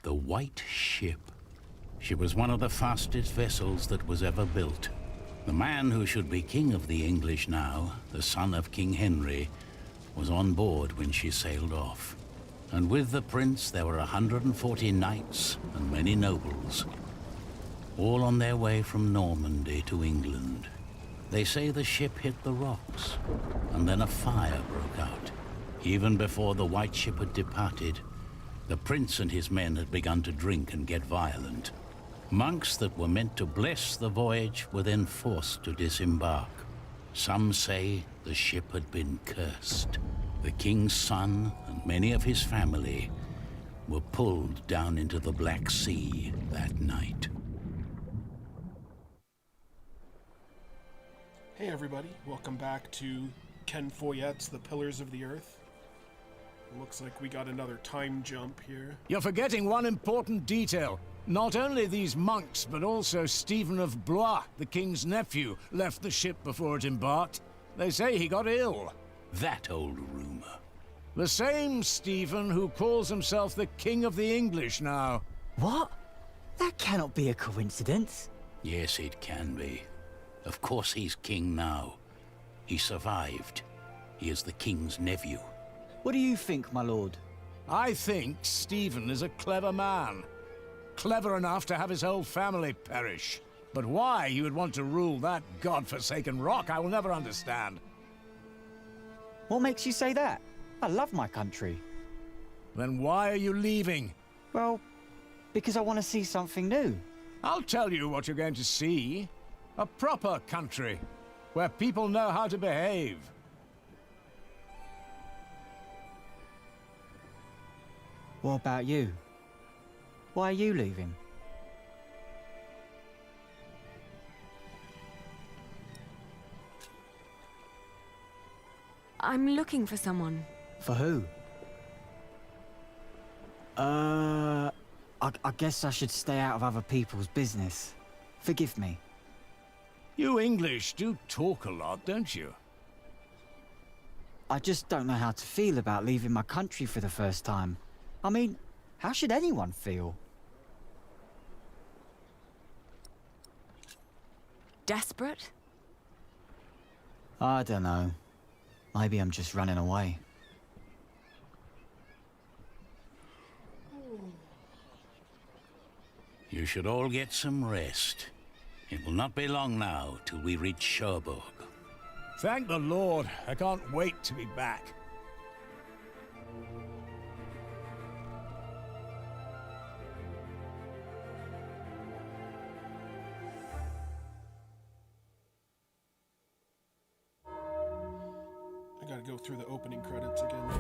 The White Ship. She was one of the fastest vessels that was ever built. The man who should be king of the English now, the son of King Henry, was on board when she sailed off. And with the prince there were 140 knights and many nobles, all on their way from Normandy to England. They say the ship hit the rocks, and then a fire broke out. Even before the White Ship had departed, the prince and his men had begun to drink and get violent. Monks that were meant to bless the voyage were then forced to disembark. Some say the ship had been cursed. The king's son and many of his family were pulled down into the Black Sea that night. Hey everybody, welcome back to Ken Foyette's The Pillars of the Earth. Looks like we got another time jump here. You're forgetting one important detail. Not only these monks, but also Stephen of Blois, the king's nephew, left the ship before it embarked. They say he got ill. That old rumor. The same Stephen who calls himself the King of the English now. What? That cannot be a coincidence. Yes, it can be. Of course he's king now. He survived. He is the king's nephew. What do you think, my lord? I think Stephen is a clever man. Clever enough to have his whole family perish. But why he would want to rule that god-forsaken rock, I will never understand. What makes you say that? I love my country. Then why are you leaving? Well, because I want to see something new. I'll tell you what you're going to see. A proper country, where people know how to behave. What about you? Why are you leaving? I'm looking for someone. For who? I guess I should stay out of other people's business. Forgive me. You English do talk a lot, don't you? I just don't know how to feel about leaving my country for the first time. I mean, how should anyone feel? Desperate? I don't know. Maybe I'm just running away. You should all get some rest. It will not be long now till we reach Cherbourg. Thank the Lord. I can't wait to be back. I gotta go through the opening credits again.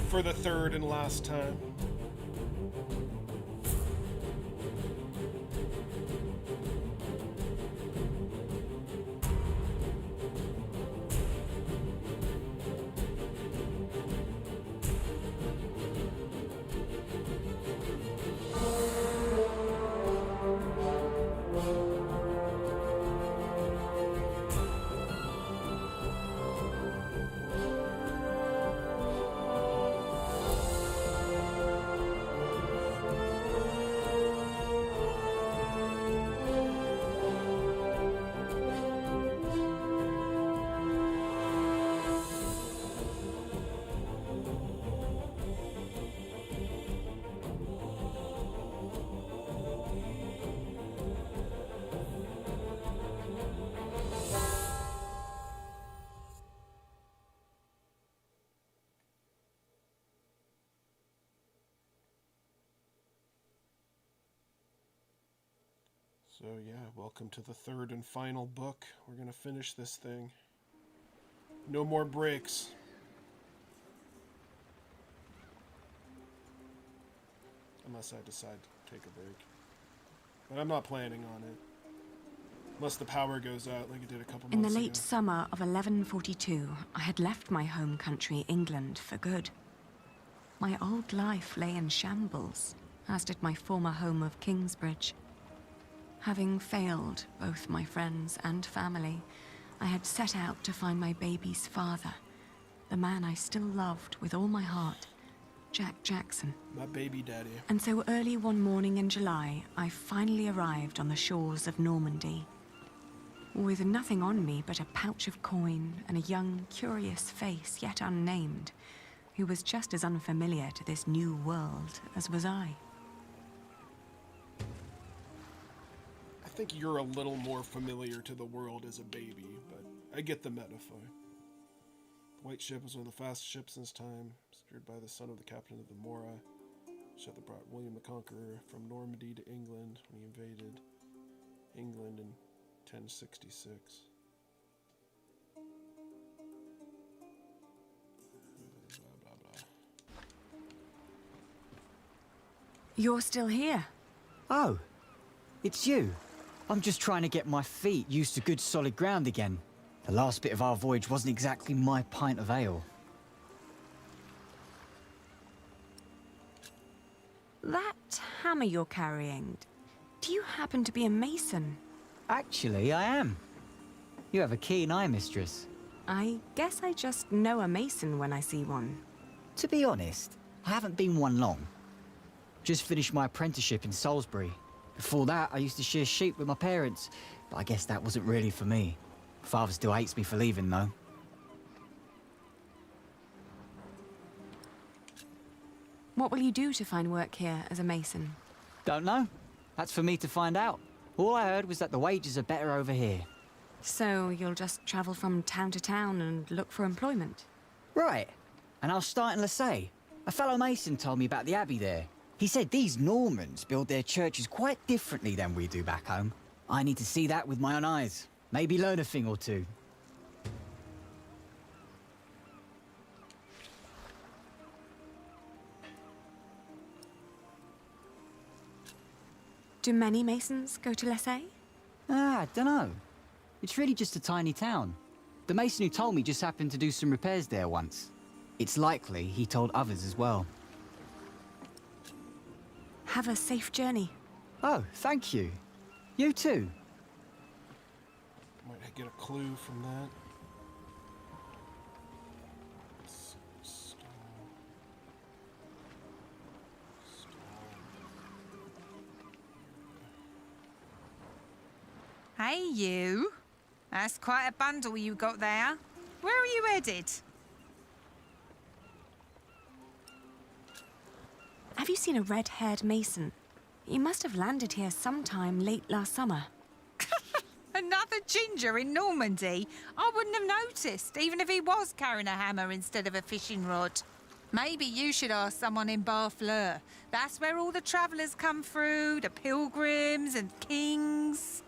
For the third and last time. So yeah, welcome to the third and final book. We're gonna finish this thing. No more breaks. Unless I decide to take a break. But I'm not planning on it. Unless the power goes out like it did a couple months ago. In the late summer of 1142, I had left my home country, England, for good. My old life lay in shambles, as did my former home of Kingsbridge. Having failed both my friends and family, I had set out to find my baby's father, the man I still loved with all my heart, Jack Jackson. My baby daddy. And so early one morning in July, I finally arrived on the shores of Normandy. With nothing on me but a pouch of coin and a young, curious face yet unnamed, who was just as unfamiliar to this new world as was I. I think you're a little more familiar to the world as a baby, but I get the metaphor. The White Ship was one of the fastest ships in its time, steered by the son of the captain of the Mora. Ship that brought William the Conqueror from Normandy to England when he invaded England in 1066. Blah, blah, blah. You're still here? Oh, it's you. I'm just trying to get my feet used to good solid ground again. The last bit of our voyage wasn't exactly my pint of ale. That hammer you're carrying, do you happen to be a mason? Actually, I am. You have a keen eye, mistress. I guess I just know a mason when I see one. To be honest, I haven't been one long. Just finished my apprenticeship in Salisbury. Before that, I used to shear sheep with my parents, but I guess that wasn't really for me. Father still hates me for leaving, though. What will you do to find work here as a mason? Don't know. That's for me to find out. All I heard was that the wages are better over here. So you'll just travel from town to town and look for employment? Right. And I'll start in Lassay. A fellow mason told me about the abbey there. He said these Normans build their churches quite differently than we do back home. I need to see that with my own eyes. Maybe learn a thing or two. Do many masons go to Lassay? I dunno. It's really just a tiny town. The mason who told me just happened to do some repairs there once. It's likely he told others as well. Have a safe journey. Oh, thank you. You too. Might get a clue from that. Hey, you. That's quite a bundle you got there. Where are you headed? Have you seen a red-haired mason? He must have landed here sometime late last summer. Another ginger in Normandy? I wouldn't have noticed, even if he was carrying a hammer instead of a fishing rod. Maybe you should ask someone in Barfleur. That's where all the travellers come through, the pilgrims and kings.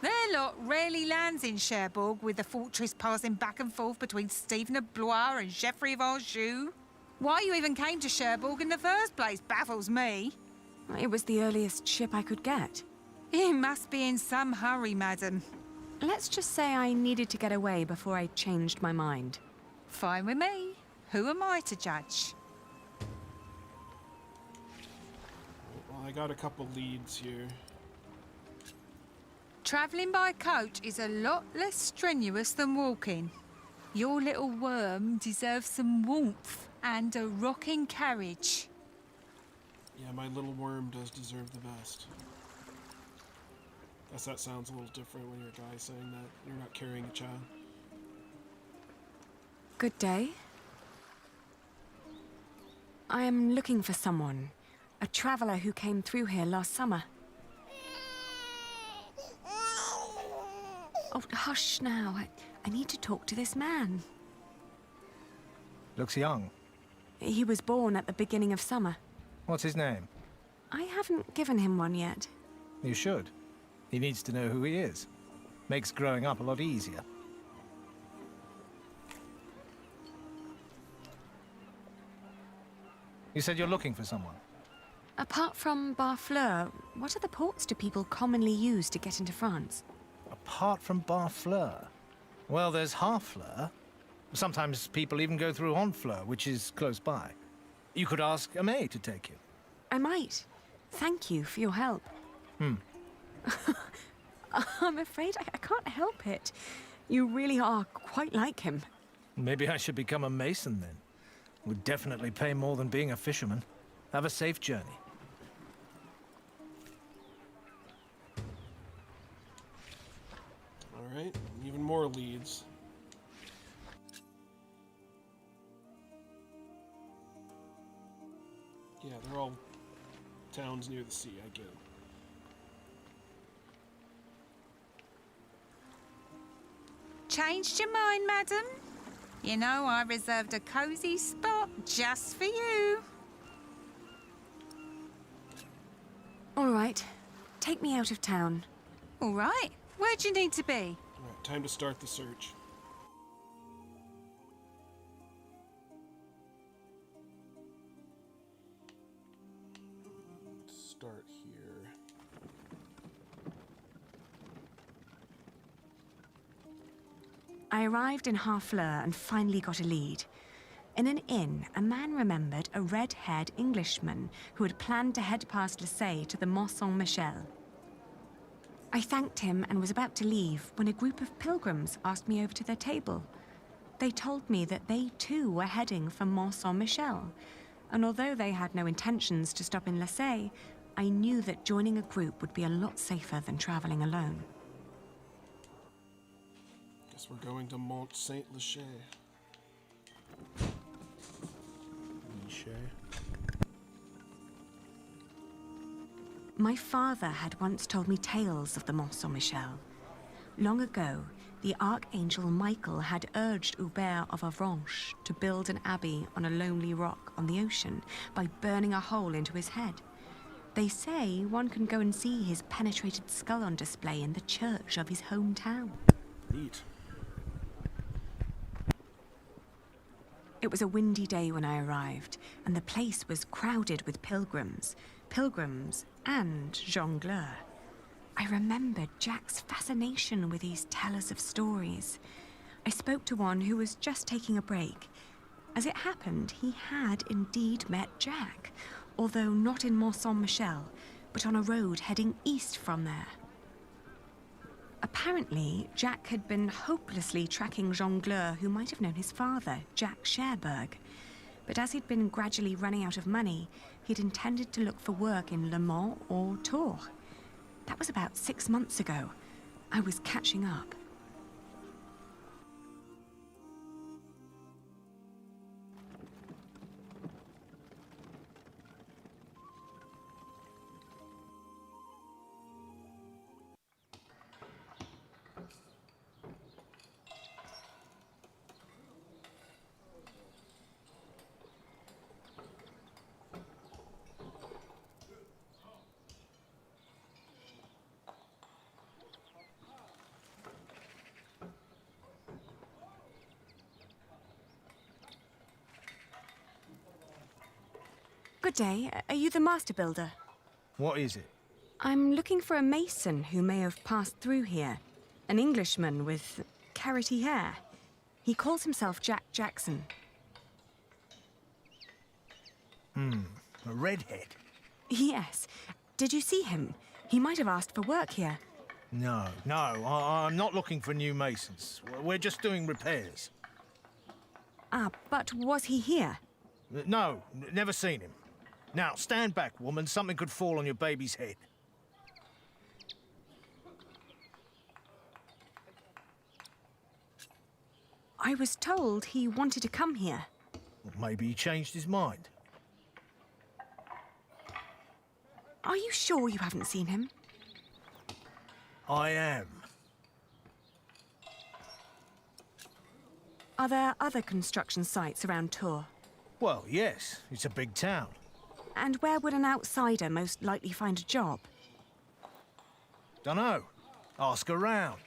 Their lot rarely lands in Cherbourg, with the fortress passing back and forth between Stephen of Blois and Geoffrey of Anjou. Why you even came to Cherbourg in the first place baffles me. It was the earliest ship I could get. You must be in some hurry, madam. Let's just say I needed to get away before I changed my mind. Fine with me. Who am I to judge? Well, I got a couple leads here. Travelling by coach is a lot less strenuous than walking. Your little worm deserves some warmth and a rocking carriage. Yeah, my little worm does deserve the best. Guess that sounds a little different when you're a guy saying that. You're not carrying a child. Good day. I am looking for someone. A traveller who came through here last summer. Oh, hush now. I need to talk to this man. Looks young. He was born at the beginning of summer. What's his name? I haven't given him one yet. You should. He needs to know who he is. Makes growing up a lot easier. You said you're looking for someone. Apart from Barfleur, what other ports do people commonly use to get into France? Apart from Barfleur? Well, there's Harfleur. Sometimes people even go through Honfleur, which is close by. You could ask Aimé to take you. I might. Thank you for your help. I'm afraid I can't help it. You really are quite like him. Maybe I should become a mason then. Would definitely pay more than being a fisherman. Have a safe journey. Alright, even more leads. Yeah, they're all towns near the sea, I get it. Changed your mind, madam? You know, I reserved a cosy spot just for you. All right, take me out of town. All right. Where'd you need to be? Alright, time to start the search. Start here. I arrived in Harfleur and finally got a lead. In an inn, a man remembered a red-haired Englishman who had planned to head past Marseille to the Mont Saint-Michel. I thanked him and was about to leave when a group of pilgrims asked me over to their table. They told me that they too were heading for Mont Saint-Michel, and although they had no intentions to stop in Marseille, I knew that joining a group would be a lot safer than traveling alone. Guess we're going to Mont Saint-Michel. My father had once told me tales of the Mont Saint-Michel. Long ago, the Archangel Michael had urged Hubert of Avranches to build an abbey on a lonely rock on the ocean by burning a hole into his head. They say one can go and see his penetrated skull on display in the church of his hometown. Neat. It was a windy day when I arrived, and the place was crowded with pilgrims and jongleurs. I remembered Jack's fascination with these tellers of stories. I spoke to one who was just taking a break. As it happened, he had indeed met Jack, although not in Mont Saint-Michel, but on a road heading east from there. Apparently, Jack had been hopelessly tracking jongleur who might have known his father, Jack Cherbourg. But as he'd been gradually running out of money, he'd intended to look for work in Le Mans or Tours. That was about 6 months ago. I was catching up. Good day. Are you the master builder? What is it? I'm looking for a mason who may have passed through here. An Englishman with carroty hair. He calls himself Jack Jackson. A redhead? Yes. Did you see him? He might have asked for work here. No, I'm not looking for new masons. We're just doing repairs. Ah, but was he here? No, never seen him. Now, stand back, woman. Something could fall on your baby's head. I was told he wanted to come here. Well, maybe he changed his mind. Are you sure you haven't seen him? I am. Are there other construction sites around Tours? Well, yes. It's a big town. And where would an outsider most likely find a job? Dunno. Ask around.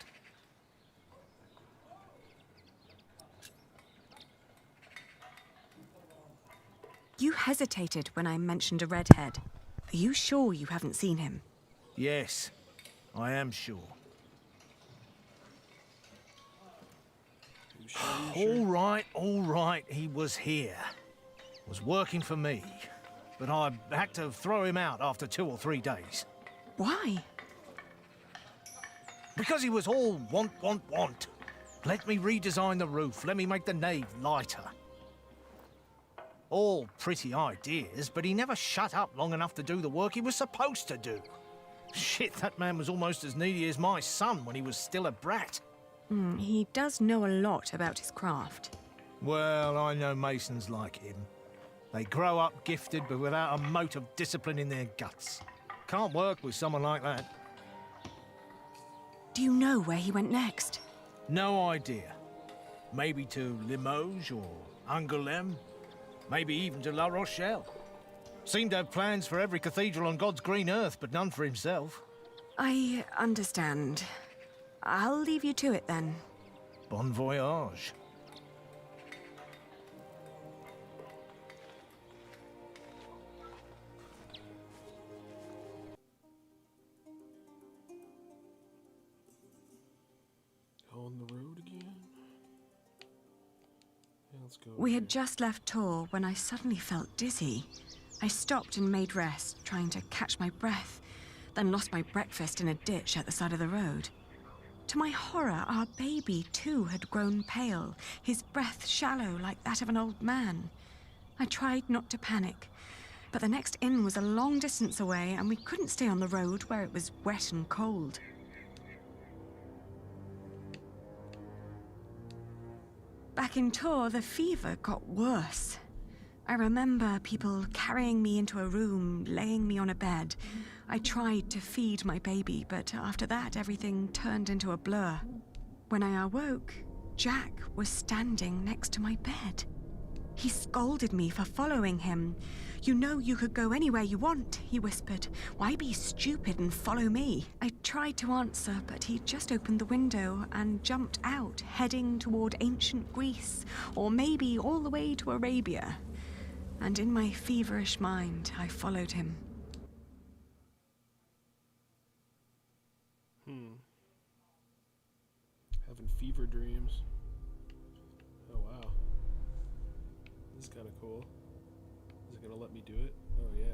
You hesitated when I mentioned a redhead. Are you sure you haven't seen him? Yes, I am sure. You sure? All right, he was here. Was working for me. But I had to throw him out after 2 or 3 days. Why? Because he was all want. Let me redesign the roof. Let me make the nave lighter. All pretty ideas, but he never shut up long enough to do the work he was supposed to do. Shit, that man was almost as needy as my son when he was still a brat. He does know a lot about his craft. Well, I know masons like him. They grow up gifted, but without a mote of discipline in their guts. Can't work with someone like that. Do you know where he went next? No idea. Maybe to Limoges or Angoulême. Maybe even to La Rochelle. Seemed to have plans for every cathedral on God's green earth, but none for himself. I understand. I'll leave you to it then. Bon voyage. On the road again? Yeah, let's go. We had just left Tours when I suddenly felt dizzy. I stopped and made rest, trying to catch my breath, then lost my breakfast in a ditch at the side of the road. To my horror, our baby too had grown pale, his breath shallow like that of an old man. I tried not to panic, but the next inn was a long distance away and we couldn't stay on the road where it was wet and cold. Back in Tours, the fever got worse. I remember people carrying me into a room, laying me on a bed. I tried to feed my baby, but after that, everything turned into a blur. When I awoke, Jack was standing next to my bed. He scolded me for following him. "You know you could go anywhere you want," he whispered. "Why be stupid and follow me?" I tried to answer, but he just opened the window and jumped out, heading toward ancient Greece, or maybe all the way to Arabia. And in my feverish mind, I followed him. Having fever dreams. Oh, wow. This is kind of cool. Is it going to let me do it? Oh, yeah.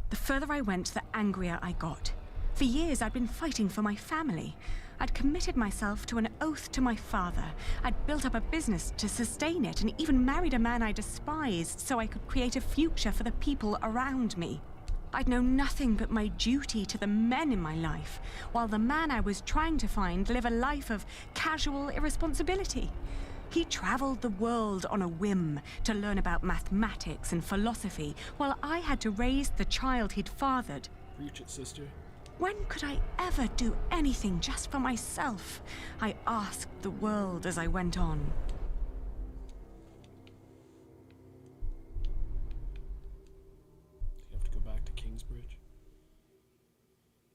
The further I went, the angrier I got. For years, I'd been fighting for my family. I'd committed myself to an oath to my father. I'd built up a business to sustain it and even married a man I despised so I could create a future for the people around me. I'd known nothing but my duty to the men in my life, while the man I was trying to find lived a life of casual irresponsibility. He traveled the world on a whim to learn about mathematics and philosophy, while I had to raise the child he'd fathered. Preach it, sister. When could I ever do anything just for myself? I asked the world as I went on. You have to go back to Kingsbridge.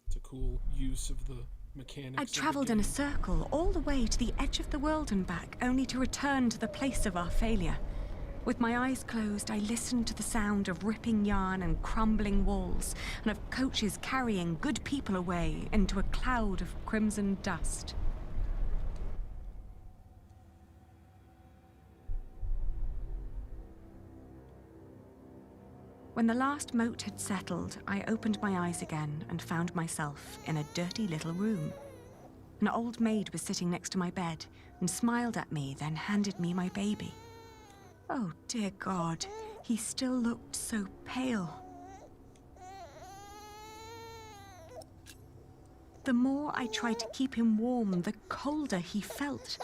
It's a cool use of the mechanics. I of the traveled in a game. circle all the way to the edge of the world and back, only to return to the place of our failure. With my eyes closed, I listened to the sound of ripping yarn and crumbling walls, and of coaches carrying good people away into a cloud of crimson dust. When the last moat had settled, I opened my eyes again and found myself in a dirty little room. An old maid was sitting next to my bed and smiled at me, then handed me my baby. Oh, dear God, he still looked so pale. The more I tried to keep him warm, the colder he felt.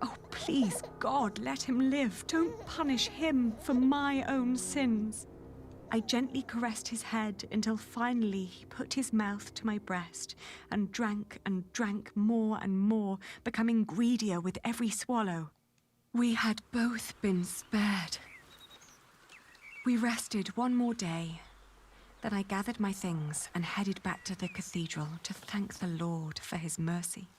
Oh, please, God, let him live. Don't punish him for my own sins. I gently caressed his head until finally he put his mouth to my breast and drank more and more, becoming greedier with every swallow. We had both been spared. We rested one more day. Then I gathered my things and headed back to the cathedral to thank the Lord for his mercy.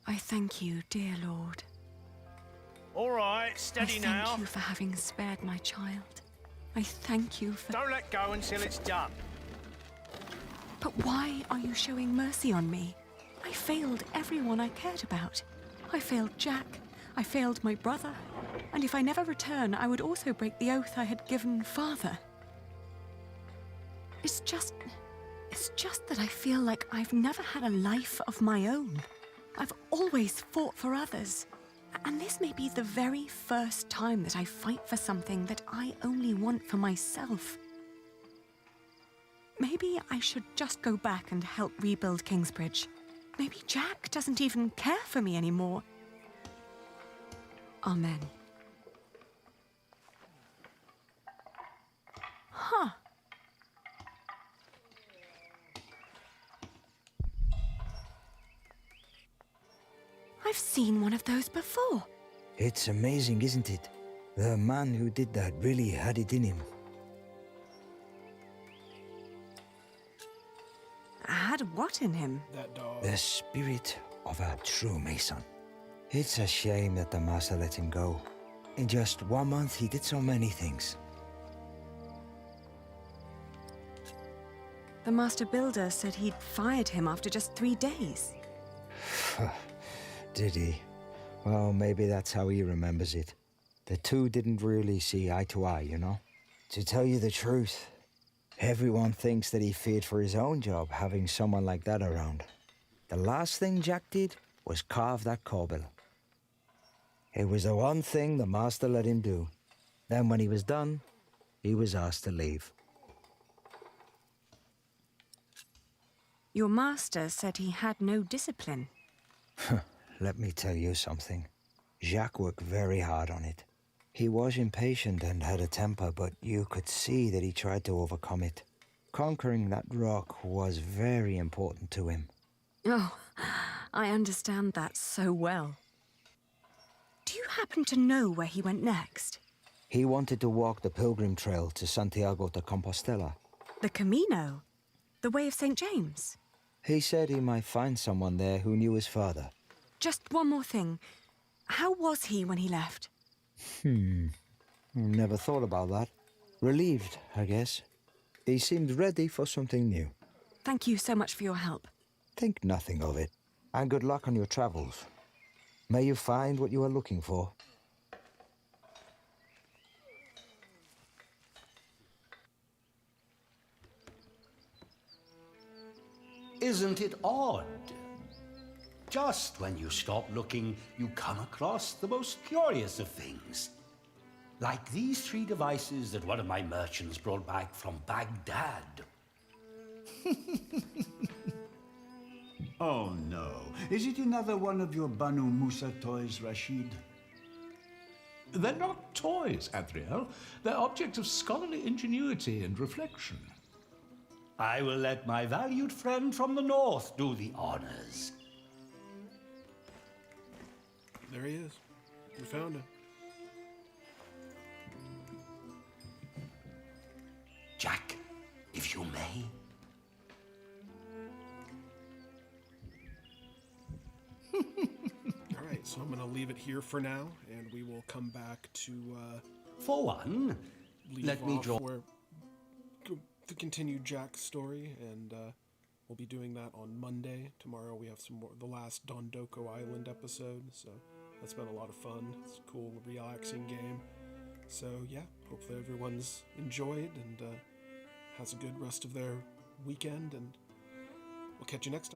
I thank you, dear Lord. All right, steady I now. thank you for having spared my child. I thank you for... Don't let go until it's done. But why are you showing mercy on me? I failed everyone I cared about. I failed Jack. I failed my brother. And if I never return, I would also break the oath I had given Father. It's just that I feel like I've never had a life of my own. I've always fought for others. And this may be the very first time that I fight for something that I only want for myself. Maybe I should just go back and help rebuild Kingsbridge. Maybe Jack doesn't even care for me anymore. Amen. Huh. I've seen one of those before. It's amazing, isn't it? The man who did that really had it in him. Had what in him? That dog. The spirit of a true Mason. It's a shame that the Master let him go. In just 1 month, he did so many things. The Master Builder said he'd fired him after just 3 days. Did he? Well, maybe that's how he remembers it. The two didn't really see eye to eye, you know? To tell you the truth, everyone thinks that he feared for his own job, having someone like that around. The last thing Jack did was carve that corbel. It was the one thing the Master let him do. Then when he was done, he was asked to leave. Your master said he had no discipline. Let me tell you something. Jacques worked very hard on it. He was impatient and had a temper, but you could see that he tried to overcome it. Conquering that rock was very important to him. Oh, I understand that so well. Do you happen to know where he went next? He wanted to walk the pilgrim trail to Santiago de Compostela. The Camino? The Way of St. James? He said he might find someone there who knew his father. Just one more thing. How was he when he left? Never thought about that. Relieved, I guess. He seemed ready for something new. Thank you so much for your help. Think nothing of it. And good luck on your travels. May you find what you are looking for. Isn't it odd? Just when you stop looking, you come across the most curious of things. Like these 3 devices that one of my merchants brought back from Baghdad. Oh no. Is it another one of your Banu Musa toys, Rashid? They're not toys, Adriel. They're objects of scholarly ingenuity and reflection. I will let my valued friend from the north do the honors. There he is. We found him. Jack, if you may. All right, so I'm going to leave it here for now, and we will come back to For one, let me draw. To continue Jack's story, and we'll be doing that on Monday. Tomorrow we have some more, the last Dondoko Island episode, so that's been a lot of fun. It's a cool, relaxing game. So yeah, hopefully everyone's enjoyed and has a good rest of their weekend, and we'll catch you next time.